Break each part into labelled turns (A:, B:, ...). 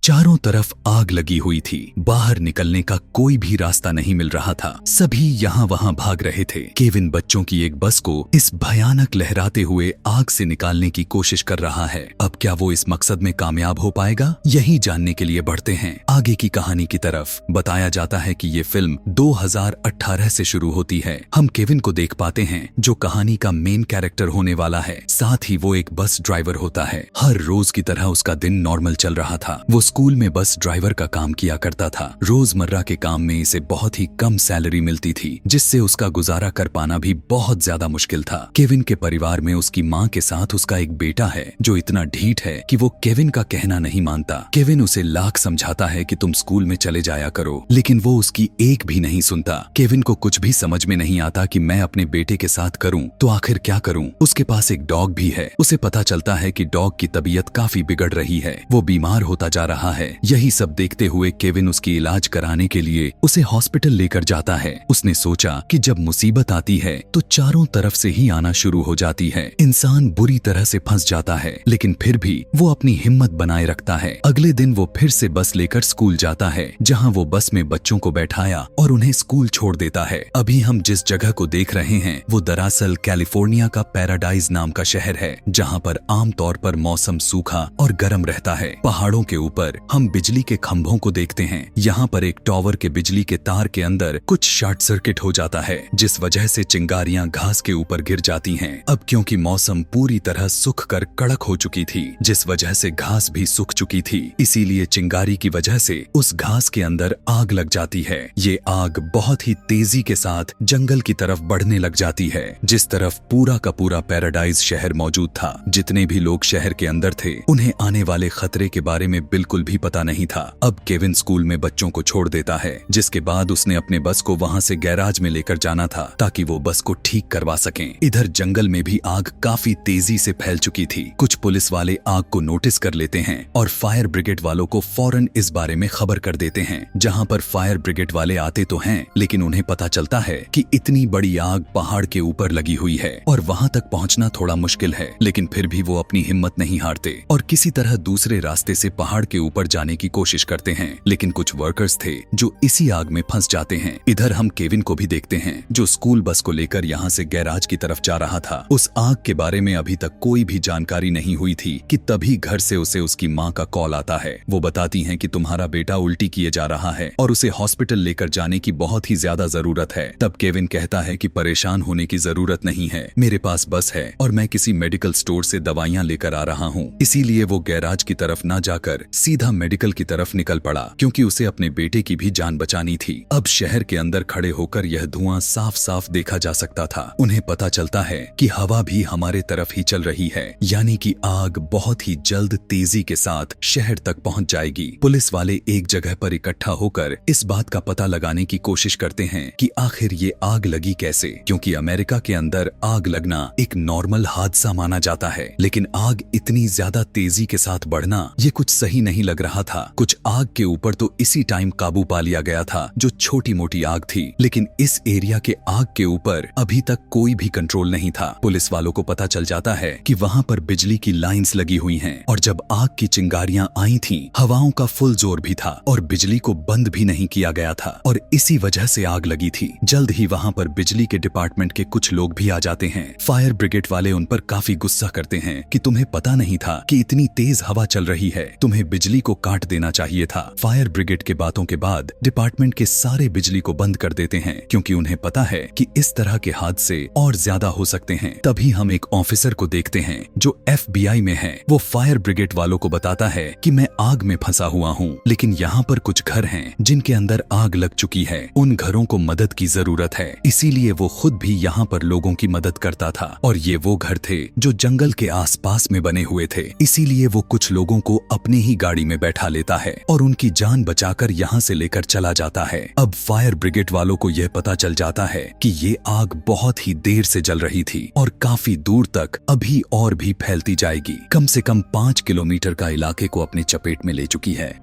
A: चारों तरफ आग लगी हुई थी। बाहर निकलने का कोई भी रास्ता नहीं मिल रहा था। सभी यहाँ वहाँ भाग रहे थे। केविन बच्चों की एक बस को इस भयानक लहराते हुए आग से निकालने की कोशिश कर रहा है। अब क्या वो इस मकसद में कामयाब हो पाएगा? यही जानने के लिए बढ़ते हैं आगे की कहानी की तरफ। बताया जाता है कि ये फिल्म 2018 से शुरू होती है। हम केविन को देख पाते हैं जो कहानी का मेन कैरेक्टर होने वाला है। साथ ही वो एक बस ड्राइवर होता है। हर रोज की तरह उसका दिन नॉर्मल चल रहा था। वो स्कूल में बस ड्राइवर का काम किया करता था। रोजमर्रा के काम में इसे बहुत ही कम सैलरी मिलती थी, जिससे उसका गुजारा कर पाना भी बहुत ज्यादा मुश्किल था। केविन के परिवार में उसकी माँ के साथ उसका एक बेटा है जो इतना ढीठ है कि वो केविन का कहना नहीं मानता। केविन उसे लाख समझाता है कि तुम स्कूल में चले जाया करो, लेकिन वो उसकी एक भी नहीं सुनता। केविन को कुछ भी समझ में नहीं आता कि मैं अपने बेटे के साथ करूं तो आखिर क्या करूं। उसके पास एक डॉग भी है। उसे पता चलता है कि डॉग की तबीयत काफी बिगड़ रही है, वो बीमार होता जा रहा है। यही सब देखते हुए केविन उसकी इलाज कराने के लिए उसे हॉस्पिटल लेकर जाता है। उसने सोचा कि जब मुसीबत आती है तो चारों तरफ से ही आना शुरू हो जाती है। इंसान बुरी तरह से फंस जाता है, लेकिन फिर भी वो अपनी हिम्मत बनाए रखता है। अगले दिन वो फिर से बस लेकर स्कूल जाता है, जहाँ वो बस में बच्चों को बैठाया और उन्हें स्कूल छोड़ देता है। अभी हम जिस जगह को देख रहे हैं वो दरअसल कैलिफोर्निया का पैराडाइज नाम का शहर है, जहाँ पर आमतौर पर मौसम सूखा और गर्म रहता है। पहाड़ों के ऊपर हम बिजली के खंभों को देखते हैं। यहाँ पर एक टावर के बिजली के तार के अंदर कुछ शॉर्ट सर्किट हो जाता है, जिस वजह से चिंगारियां घास के ऊपर गिर जाती हैं। अब क्योंकि मौसम पूरी तरह सूख कर कड़क हो चुकी थी, जिस वजह से घास भी सूख चुकी थी, इसीलिए चिंगारी की वजह से उस घास के अंदर आग लग जाती है। ये आग बहुत ही तेजी के साथ जंगल की तरफ बढ़ने लग जाती है, जिस तरफ पूरा का पूरा पैराडाइज शहर मौजूद था। जितने भी लोग शहर के अंदर थे, उन्हें आने वाले खतरे के बारे में बिल्कुल भी पता नहीं था। अब केविन स्कूल में बच्चों को छोड़ देता है, जिसके बाद उसने अपने बस को वहां से गैराज में लेकर जाना था ताकि वो बस को ठीक करवा सकें। इधर जंगल में भी आग काफी तेजी से फैल चुकी थी। कुछ पुलिस वाले आग को नोटिस कर लेते हैं और फायर ब्रिगेड वालों को फौरन इस बारे में खबर कर देते हैं। जहां पर फायर ब्रिगेड वाले आते तो हैं, लेकिन उन्हें पता चलता है कि इतनी बड़ी आग पहाड़ के ऊपर लगी हुई है और वहां तक पहुंचना थोड़ा मुश्किल है। लेकिन फिर भी वो अपनी हिम्मत नहीं हारते और किसी तरह दूसरे रास्ते से पहाड़ के ऊपर जाने की कोशिश करते हैं। लेकिन कुछ वर्कर्स थे जो इसी आग में फंस जाते हैं। इधर हम केविन को भी देखते हैं जो स्कूल बस को लेकर यहाँ से गैराज की तरफ जा रहा था। उस आग के बारे में अभी तक कोई भी जानकारी नहीं हुई थी कि तभी घर से उसे उसकी माँ का कॉल आता है। वो बताती हैं कि तुम्हारा बेटा उल्टी किए जा रहा है और उसे हॉस्पिटल लेकर जाने की बहुत ही ज्यादा जरूरत है। तब केविन कहता है कि परेशान होने की जरूरत नहीं है, मेरे पास बस है और मैं किसी मेडिकल स्टोर से दवाइयाँ लेकर आ रहा हूँ। इसीलिए वो गैराज की तरफ न जाकर सीधा मेडिकल की तरफ निकल पड़ा, क्योंकि उसे अपने बेटे की भी जान बचानी थी। अब शहर के अंदर खड़े होकर यह धुआं साफ साफ देखा जा सकता था। उन्हें पता चलता है कि हवा भी हमारे तरफ ही चल रही है, यानी कि आग बहुत ही जल्द तेजी के साथ शहर तक पहुंच जाएगी। पुलिस वाले एक जगह पर इकट्ठा होकर इस बात का पता लगाने की कोशिश करते हैं कि आखिर ये आग लगी कैसे, क्योंकि अमेरिका के अंदर आग लगना एक नॉर्मल हादसा माना जाता है, लेकिन आग इतनी ज्यादा तेजी के साथ बढ़ना ये कुछ सही नहीं लग रहा था। कुछ आग के ऊपर तो इसी टाइम काबू पा लिया गया था जो छोटी मोटी आग थी, लेकिन इस एरिया के आग के ऊपर अभी तक कोई भी कंट्रोल नहीं था। पुलिस वालों को पता चल जाता है कि वहां पर बिजली की लाइंस लगी हुई हैं और जब आग की चिंगारियां आई थीं, हवाओं का फुल जोर भी था और बिजली को बंद भी नहीं किया गया था और इसी वजह से आग लगी थी। जल्द ही वहां पर बिजली के डिपार्टमेंट के कुछ लोग भी आ जाते हैं। फायर ब्रिगेड वाले उन पर काफी गुस्सा करते हैं कि तुम्हें पता नहीं था कि इतनी तेज हवा चल रही है, तुम्हें बिजली को काट देना चाहिए था। फायर ब्रिगेड के बातों के बाद डिपार्टमेंट के सारे बिजली को बंद कर देते हैं, क्योंकि उन्हें पता है कि इस तरह के हादसे और ज्यादा हो सकते हैं। तभी हम एक ऑफिसर को देखते हैं जो FBI में है। वो फायर ब्रिगेड वालों को बताता है कि मैं आग में फंसा हुआ हूँ, लेकिन यहाँ पर कुछ घर हैं जिनके अंदर आग लग चुकी है। उन घरों को मदद की जरूरत है, इसीलिए वो खुद भी यहाँ पर लोगों की मदद करता था। और ये वो घर थे जो जंगल के आसपास में बने हुए थे, इसीलिए वो कुछ लोगों को अपनी ही गाड़ी में बैठा लेता है और उनकी जान बचाकर यहाँ से लेकर चला जाता है। अब फायर ब्रिगेड वालों को यह पता चल जाता है कि ये आग बहुत ही देर से जल रही थी और काफी दूर तक अभी और भी फैलती जाएगी। कम से कम 5 किलोमीटर का इलाके को अपने चपेट में ले चुकी है।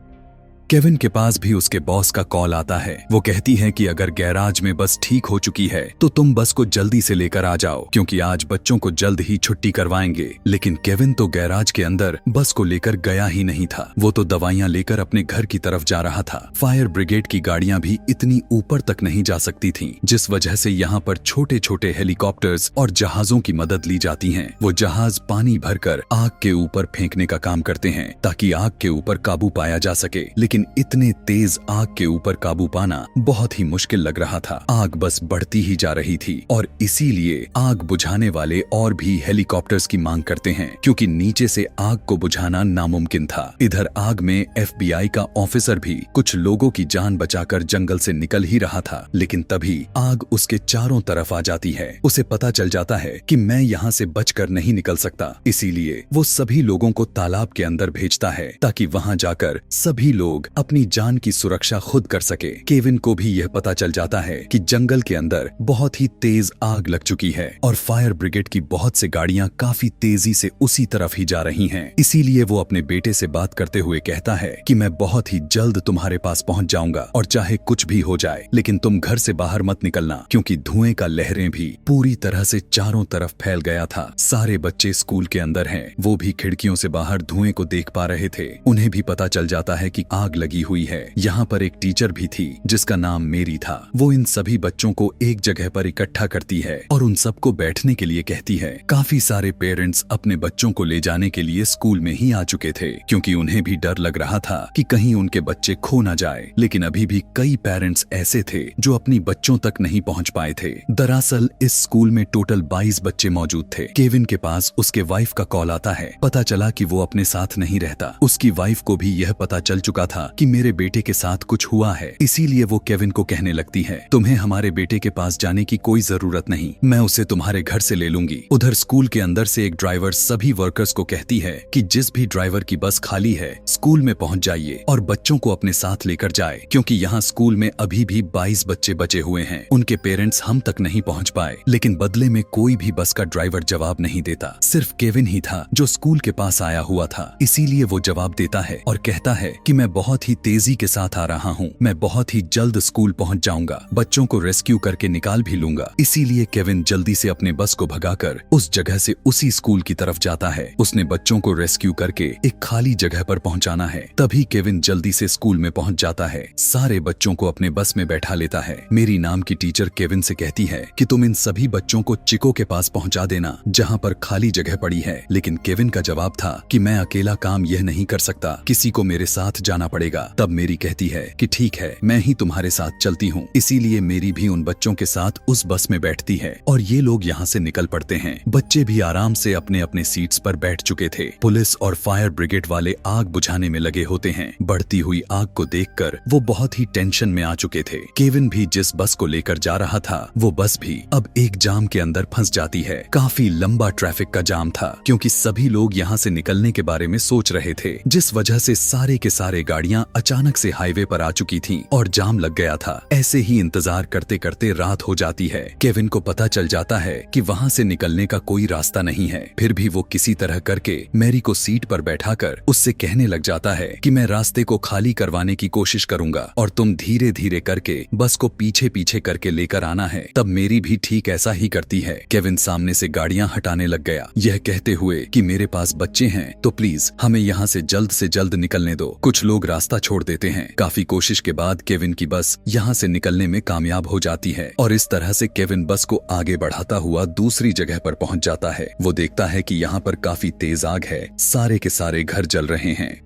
A: केविन के पास भी उसके बॉस का कॉल आता है। वो कहती है कि अगर गैराज में बस ठीक हो चुकी है तो तुम बस को जल्दी से लेकर आ जाओ, क्योंकि आज बच्चों को जल्द ही छुट्टी करवाएंगे। लेकिन केविन तो गैराज के अंदर बस को लेकर गया ही नहीं था। वो तो दवाइयां लेकर अपने घर की तरफ जा रहा था। फायर ब्रिगेड की गाड़ियां भी इतनी ऊपर तक नहीं जा सकती थीं, जिस वजह से यहाँ पर छोटे छोटे हेलीकॉप्टर्स और जहाजों की मदद ली जाती है। वो जहाज पानी भरकर आग के ऊपर फेंकने का काम करते हैं ताकि आग के ऊपर काबू पाया जा सके। लेकिन इतने तेज आग के ऊपर काबू पाना बहुत ही मुश्किल लग रहा था। आग बस बढ़ती ही जा रही थी और इसीलिए आग बुझाने वाले और भी हेलीकॉप्टर्स की मांग करते हैं, क्योंकि नीचे से आग को बुझाना नामुमकिन था। इधर आग में FBI का ऑफिसर भी कुछ लोगों की जान बचाकर जंगल से निकल ही रहा था। लेकिन तभी आग उसके चारों तरफ आ जाती है। उसे पता चल जाता है कि मैं यहाँ से बचकर नहीं निकल सकता। इसीलिए वो सभी लोगों को तालाब के अंदर भेजता है ताकि वहाँ जाकर सभी लोग अपनी जान की सुरक्षा खुद कर सके। केविन को भी यह पता चल जाता है कि जंगल के अंदर बहुत ही तेज आग लग चुकी है और फायर ब्रिगेड की बहुत से गाड़ियां काफी तेजी से उसी तरफ ही जा रही हैं। इसीलिए वो अपने बेटे से बात करते हुए कहता है कि मैं बहुत ही जल्द तुम्हारे पास पहुंच जाऊंगा और चाहे कुछ भी हो जाए, लेकिन तुम घर से बाहर मत निकलना, क्योंकि धुएं का लहरें भी पूरी तरह से चारों तरफ फैल गया था। सारे बच्चे स्कूल के अंदर हैं। वो भी खिड़कियों से बाहर धुएं को देख पा रहे थे। उन्हें भी पता चल जाता है कि आग लगी हुई है। यहाँ पर एक टीचर भी थी जिसका नाम मेरी था। वो इन सभी बच्चों को एक जगह पर इकट्ठा करती है और उन सबको बैठने के लिए कहती है। काफी सारे पेरेंट्स अपने बच्चों को ले जाने के लिए स्कूल में ही आ चुके थे, क्योंकि उन्हें भी डर लग रहा था कि कहीं उनके बच्चे खो न जाए। लेकिन अभी भी कई पेरेंट्स ऐसे थे जो अपनी बच्चों तक नहीं पहुंच पाए थे। दरअसल इस स्कूल में टोटल 22 बच्चे मौजूद थे। केविन के पास उसके वाइफ का कॉल आता है। पता चला कि वो अपने साथ नहीं रहता। उसकी वाइफ को भी यह पता चल चुका था कि मेरे बेटे के साथ कुछ हुआ है। इसीलिए वो केविन को कहने लगती है, तुम्हें हमारे बेटे के पास जाने की कोई जरूरत नहीं, मैं उसे तुम्हारे घर से ले लूंगी। उधर स्कूल के अंदर से एक ड्राइवर सभी वर्कर्स को कहती है कि जिस भी ड्राइवर की बस खाली है स्कूल में पहुंच जाइए और बच्चों को अपने साथ लेकर जाए, क्योंकि यहाँ स्कूल में अभी भी 22 बच्चे बचे हुए हैं। उनके पेरेंट्स हम तक नहीं पहुंच पाए। लेकिन बदले में कोई भी बस का ड्राइवर जवाब नहीं देता। सिर्फ केविन ही था जो स्कूल के पास आया हुआ था। इसीलिए वो जवाब देता है और कहता है कि मैं बहुत ही तेजी के साथ आ रहा हूँ, मैं बहुत ही जल्द स्कूल पहुंच जाऊंगा, बच्चों को रेस्क्यू करके निकाल भी लूंगा। इसीलिए केविन जल्दी से अपने बस को भगाकर उस जगह से उसी स्कूल की तरफ जाता है। उसने बच्चों को रेस्क्यू करके एक खाली जगह पर पहुंचाना है। तभी केविन जल्दी से स्कूल में पहुंच जाता है। सारे बच्चों को अपने बस में बैठा लेता है। मेरी नाम की टीचर केविन से कहती है कि तुम इन सभी बच्चों को चिको के पास पहुंचा देना जहाँ पर खाली जगह पड़ी है। लेकिन केविन का जवाब था कि मैं अकेला काम यह नहीं कर सकता, किसी को मेरे साथ जाना पड़ेगा। तब मेरी कहती है कि ठीक है, मैं ही तुम्हारे साथ चलती हूँ। इसीलिए मेरी भी उन बच्चों के साथ उस बस में बैठती है और ये लोग यहाँ से निकल पड़ते हैं। बच्चे भी आराम से अपने अपने सीट्स पर बैठ चुके थे। पुलिस और फायर ब्रिगेड वाले आग बुझाने में लगे होते हैं। बढ़ती हुई आग को देखकर वो बहुत ही टेंशन में आ चुके थे। केविन भी जिस बस को लेकर जा रहा था वो बस भी अब एक जाम के अंदर फंस जाती है। काफी लंबा ट्रैफिक का जाम था, क्योंकि सभी लोग यहाँ से निकलने के बारे में सोच रहे थे, जिस वजह से सारे के सारे गाड़ियां अचानक से हाईवे पर आ चुकी थीं और जाम लग गया था। ऐसे ही इंतजार करते करते रात हो जाती है। केविन को पता चल जाता है कि वहाँ से निकलने का कोई रास्ता नहीं है। फिर भी वो किसी तरह करके मैरी को सीट पर बैठाकर उससे कहने लग जाता है कि मैं रास्ते को खाली करवाने की कोशिश करूंगा और तुम धीरे धीरे करके बस को पीछे पीछे करके लेकर आना है। तब मेरी भी ठीक ऐसा ही करती है। केविन सामने से गाड़ियां हटाने लग गया, यह कहते हुए कि मेरे पास बच्चे हैं तो प्लीज हमें यहाँ से जल्द निकलने दो। कुछ लोग रास्ता छोड़ देते हैं। काफी कोशिश के बाद केविन की बस यहाँ से निकलने में कामयाब हो जाती है और इस तरह से केविन बस को आगे बढ़ाता हुआ दूसरी जगह पर पहुंच जाता है। वो देखता है कि यहाँ पर काफी तेज आग है, सारे के सारे घर जल रहे हैं।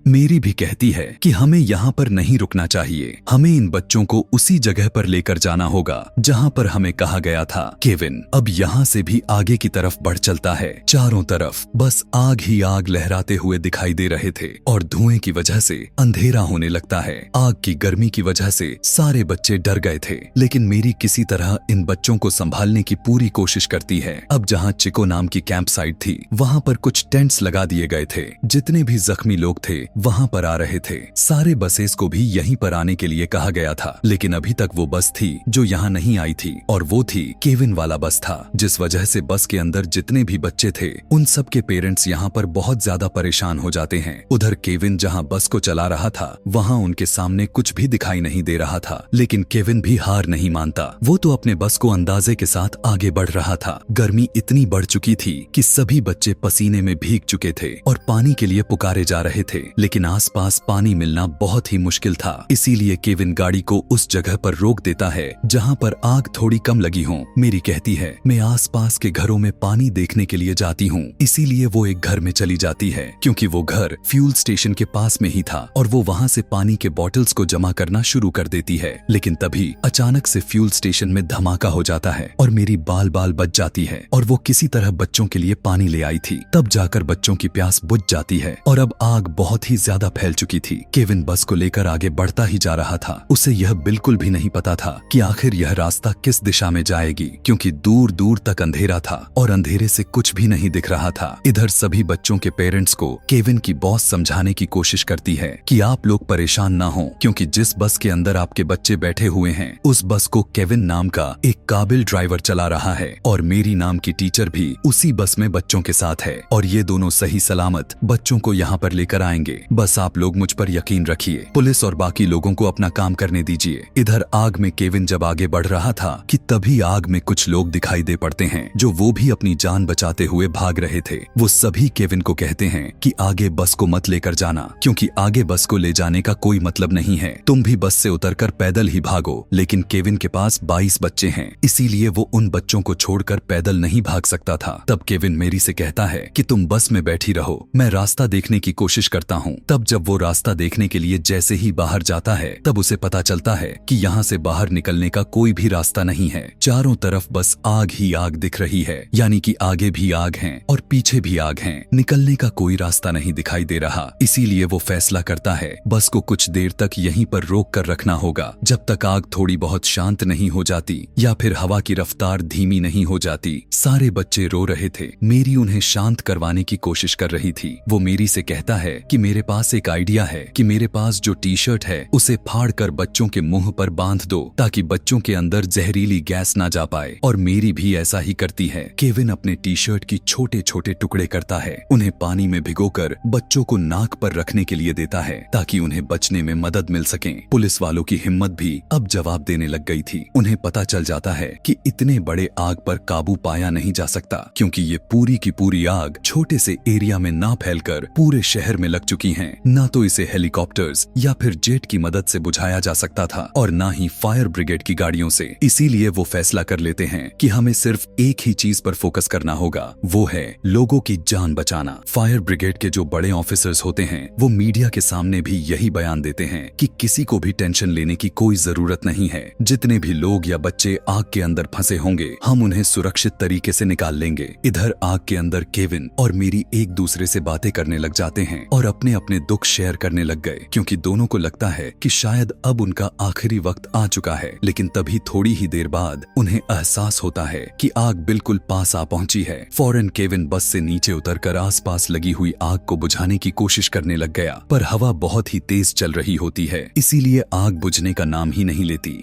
A: मेरी भी कहती है कि हमें यहाँ पर नहीं रुकना चाहिए, हमें इन बच्चों को उसी जगह पर लेकर जाना होगा जहाँ पर हमें कहा गया था। केविन अब यहाँ से भी आगे की तरफ बढ़ चलता है। चारों तरफ बस आग ही आग लहराते हुए दिखाई दे रहे थे और धुएं की वजह से अंधेरा होने लगता है। आग की गर्मी की वजह से सारे बच्चे डर गए थे, लेकिन मेरी किसी तरह इन बच्चों को संभालने की पूरी कोशिश करती है। अब जहाँ चिको नाम की कैंप साइट थी वहाँ पर कुछ टेंट्स लगा दिए गए थे। जितने भी जख्मी लोग थे वहाँ पर आ रहे थे। सारे बसेस को भी यहीं पर आने के लिए कहा गया था, लेकिन अभी तक वो बस थी जो यहाँ नहीं आई थी, और वो थी केविन वाला बस था, जिस वजह से बस के अंदर जितने भी बच्चे थे उन सब के पेरेंट्स यहाँ पर बहुत ज्यादा परेशान हो जाते हैं। उधर केविन जहाँ बस को चला रहा था वहाँ उनके सामने कुछ भी दिखाई नहीं दे रहा था, लेकिन केविन भी हार नहीं मानता। वो तो अपने बस को अंदाजे के साथ आगे बढ़ रहा था। गर्मी इतनी बढ़ चुकी थी कि सभी बच्चे पसीने में भीग चुके थे और पानी के लिए पुकारे जा रहे थे, लेकिन आसपास पानी मिलना बहुत ही मुश्किल था। इसीलिए केविन गाड़ी को उस जगह पर रोक देता है जहाँ पर आग थोड़ी कम लगी हो। मेरी कहती है मैं आसपास के घरों में पानी देखने के लिए जाती हूँ। इसीलिए वो एक घर में चली जाती है, क्योंकि वो घर फ्यूल स्टेशन के पास में ही था और वो वहाँ से पानी के बॉटल्स को जमा करना शुरू कर देती है। लेकिन तभी अचानक से फ्यूल स्टेशन में धमाका हो जाता है और मेरी बाल बाल बच जाती है, और वो किसी तरह बच्चों के लिए पानी ले आई थी। तब जाकर बच्चों की प्यास बुझ जाती है और अब आग बहुत ही ज्यादा फैल चुकी थी। केविन बस को लेकर आगे बढ़ता ही जा रहा था। उसे यह बिल्कुल भी नहीं पता था कि आखिर यह रास्ता किस दिशा में जाएगी, क्योंकि दूर दूर तक अंधेरा था और अंधेरे से कुछ भी नहीं दिख रहा था। इधर सभी बच्चों के पेरेंट्स को केविन की बॉस समझाने की कोशिश करती है कि आप लोग परेशान ना हो, क्योंकि जिस बस के अंदर आपके बच्चे बैठे हुए हैं उस बस को केविन नाम का एक काबिल ड्राइवर चला रहा है, और मेरी नाम की टीचर भी उसी बस में बच्चों के साथ है, और ये दोनों सही सलामत बच्चों को यहाँ पर लेकर आएंगे। बस आप लोग मुझ पर यकीन रखिए। पुलिस और बाकी लोगों को अपना काम करने दीजिए। इधर आग में केविन जब आगे बढ़ रहा था कि तभी आग में कुछ लोग दिखाई दे पड़ते हैं जो वो भी अपनी जान बचाते हुए भाग रहे थे। वो सभी केविन को कहते हैं कि आगे बस को मत लेकर जाना, क्योंकि आगे बस को ले जाने का कोई मतलब नहीं है, तुम भी बस से उतरकर पैदल ही भागो। लेकिन केविन के पास 22 बच्चे हैं, इसीलिए वो उन बच्चों को छोड़कर पैदल नहीं भाग सकता था। तब केविन मेरी से कहता है कि तुम बस में बैठी रहो, मैं रास्ता देखने की कोशिश करता हूँ। तब जब वो रास्ता देखने के लिए जैसे ही बाहर जाता है तब उसे पता चलता है कि यहाँ से बाहर निकलने का कोई भी रास्ता नहीं है। चारों तरफ बस आग ही आग दिख रही है, यानी कि आगे भी आग है और पीछे भी आग है। निकलने का कोई रास्ता नहीं दिखाई दे रहा। इसीलिए वो फैसला करता है बस को कुछ देर तक यहीं पर रोक कर रखना होगा, जब तक आग थोड़ी बहुत शांत नहीं हो जाती या फिर हवा की रफ्तार धीमी नहीं हो जाती। सारे बच्चे रो रहे थे। मेरी उन्हें शांत करवाने की कोशिश कर रही थी। वो मेरी से कहता है कि मेरे पास एक आइडिया है कि मेरे पास जो टी शर्ट है उसे फाड़ कर बच्चों के मुंह पर बांध दो, ताकि बच्चों के अंदर जहरीली गैस ना जा पाए। और मेरी भी ऐसा ही करती है। केविन अपने टी शर्ट की छोटे छोटे टुकड़े करता है, उन्हें पानी में भिगोकर बच्चों को नाक पर रखने के लिए देता है, ताकि उन्हें बचने में मदद मिल सके। पुलिस वालों की हिम्मत भी अब जवाब देने लग गई थी। उन्हें पता चल जाता है कि इतने बड़े आग पर काबू पाया नहीं जा सकता, क्योंकि ये पूरी की पूरी आग छोटे से एरिया में ना फैलकर पूरे शहर में लग चुकी है। ना तो इसे हेलीकॉप्टर्स या फिर जेट की मदद से बुझाया जा सकता था, और ना ही फायर ब्रिगेड की गाड़ियों से। इसीलिए वो फैसला कर लेते हैं कि हमें सिर्फ एक ही चीज पर फोकस करना होगा, वो है लोगों की जान बचाना। फायर ब्रिगेड के जो बड़े ऑफिसर्स होते हैं वो मीडिया के सामने भी यही बयान देते हैं कि किसी को भी टेंशन लेने की कोई जरूरत नहीं है। जितने भी लोग या बच्चे आग के अंदर फंसे होंगे हम उन्हें सुरक्षित तरीके से निकाल लेंगे। इधर आग के अंदर केविन और मेरी एक दूसरे से बातें करने लग जाते हैं और अपने अपने दुख शेयर करने लग गए, क्योंकि दोनों को लगता है कि शायद अब उनका आखिरी वक्त आ चुका है। लेकिन तभी थोड़ी ही देर बाद उन्हें एहसास होता है कि आग बिल्कुल पास आ पहुंची है। फौरन केविन बस से नीचे उतरकर आसपास लगी हुई आग को बुझाने की कोशिश करने लग गया, पर हवा बहुत ही तेज चल रही होती है, इसीलिए आग बुझने का नाम ही नहीं लेती।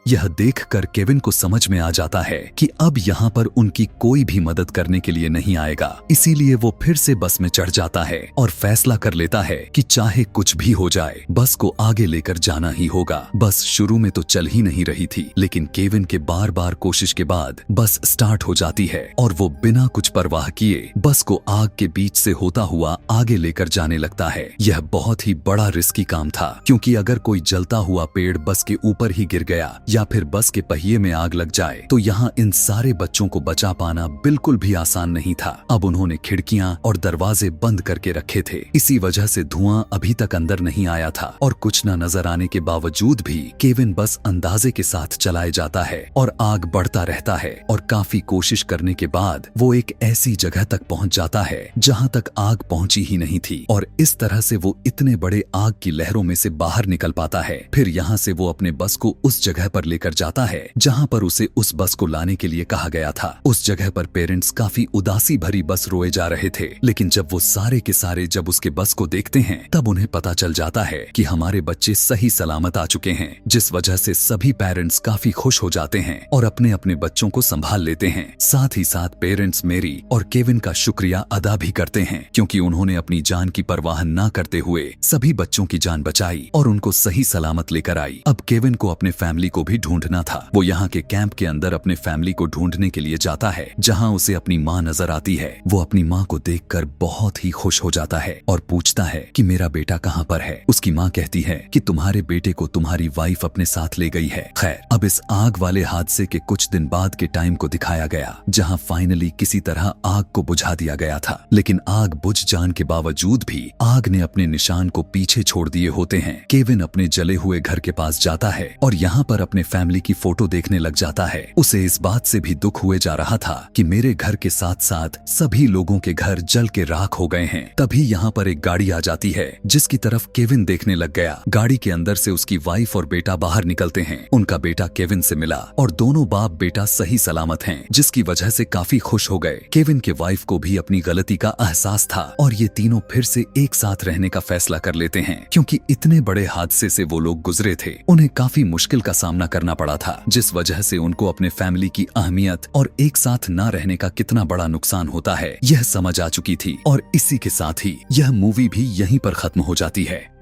A: यह देखकर केविन को समझ में आ जाता है कि अब यहाँ पर उनकी कोई भी मदद करने के लिए नहीं आएगा। इसीलिए वो फिर से बस में चढ़ जाता है और फैसला कर लेता है कि चाहे कुछ भी हो जाए बस को आगे लेकर जाना ही होगा। बस शुरू में तो चल ही नहीं रही थी, लेकिन केविन के बार बार कोशिश के बाद बस स्टार्ट हो जाती है और वो बिना कुछ परवाह किए बस को आग के बीच से होता हुआ आगे लेकर जाने लगता है। यह बहुत ही बड़ा रिस्की काम था, क्योंकि अगर कोई जलता हुआ पेड़ बस के ऊपर ही गिर गया या फिर बस के पहिए में आग लग जाए तो यहाँ इन सारे बच्चों को बचा पाना बिल्कुल भी आसान नहीं था। अब उन्होंने खिड़कियां और दरवाजे बंद करके रखे थे, इसी वजह से धुआं अभी तक अंदर नहीं आया था, और कुछ न नजर आने के बावजूद भी केविन बस अंदाजे के साथ चलाए जाता है और आग बढ़ता रहता है। और काफी कोशिश करने के बाद वो एक ऐसी जगह तक पहुंच जाता है जहां तक आग पहुंची ही नहीं थी, और इस तरह से वो इतने बड़े आग की लहरों में से बाहर निकल पाता है। फिर यहाँ से वो अपने बस को उस जगह पर पर लेकर जाता है जहां पर उसे उस बस को लाने के लिए कहा गया था। उस जगह पर पेरेंट्स काफी उदासी भरी बस रोए जा रहे थे, लेकिन जब वो सारे के सारे जब उसके बस को देखते हैं तब उन्हें पता चल जाता है कि हमारे बच्चे सही सलामत आ चुके हैं, जिस वजह से सभी पेरेंट्स काफी खुश हो जाते हैं और अपने अपने बच्चों को संभाल लेते हैं। साथ ही साथ पेरेंट्स मेरी और केविन का शुक्रिया अदा भी करते हैं, क्योंकि उन्होंने अपनी जान की परवाह न करते हुए सभी बच्चों की जान बचाई और उनको सही सलामत लेकर आई। अब केविन को अपने फैमिली को भी ढूंढना था। वो यहाँ के कैंप के अंदर अपने फैमिली को ढूंढने के लिए जाता है, जहाँ उसे अपनी माँ नजर आती है। वो अपनी माँ को देखकर बहुत ही खुश हो जाता है और पूछता है कि मेरा बेटा कहाँ पर है। उसकी माँ कहती है कि तुम्हारे बेटे को तुम्हारी वाइफ अपने साथ ले गई है। खैर, अब इस आग वाले हादसे के कुछ दिन बाद के टाइम को दिखाया गया, जहाँ फाइनली किसी तरह आग को बुझा दिया गया था। लेकिन आग बुझ जाने के बावजूद भी आग ने अपने निशान को पीछे छोड़ दिए होते हैं। केविन अपने जले हुए घर के पास जाता है और यहाँ पर अपने फैमिली की फोटो देखने लग जाता है। उसे इस बात से भी दुख हुए जा रहा था कि मेरे घर के साथ साथ सभी लोगों के घर जल के राख हो गए हैं। तभी यहाँ पर एक गाड़ी आ जाती है, जिसकी तरफ केविन देखने लग गया। गाड़ी के अंदर से उसकी वाइफ और बेटा बाहर निकलते हैं। उनका बेटा केविन से मिला और दोनों बाप बेटा सही सलामत हैं, जिसकी वजह से काफी खुश हो गए। केविन के वाइफ को भी अपनी गलती का एहसास था और ये तीनों फिर से एक साथ रहने का फैसला कर लेते हैं, क्योंकि इतने बड़े हादसे से वो लोग गुजरे थे। उन्हें काफी मुश्किल का सामना करना पड़ा था, जिस वजह से उनको अपने फैमिली की अहमियत और एक साथ ना रहने का कितना बड़ा नुकसान होता है यह समझ आ चुकी थी। और इसी के साथ ही यह मूवी भी यहीं पर खत्म हो जाती है।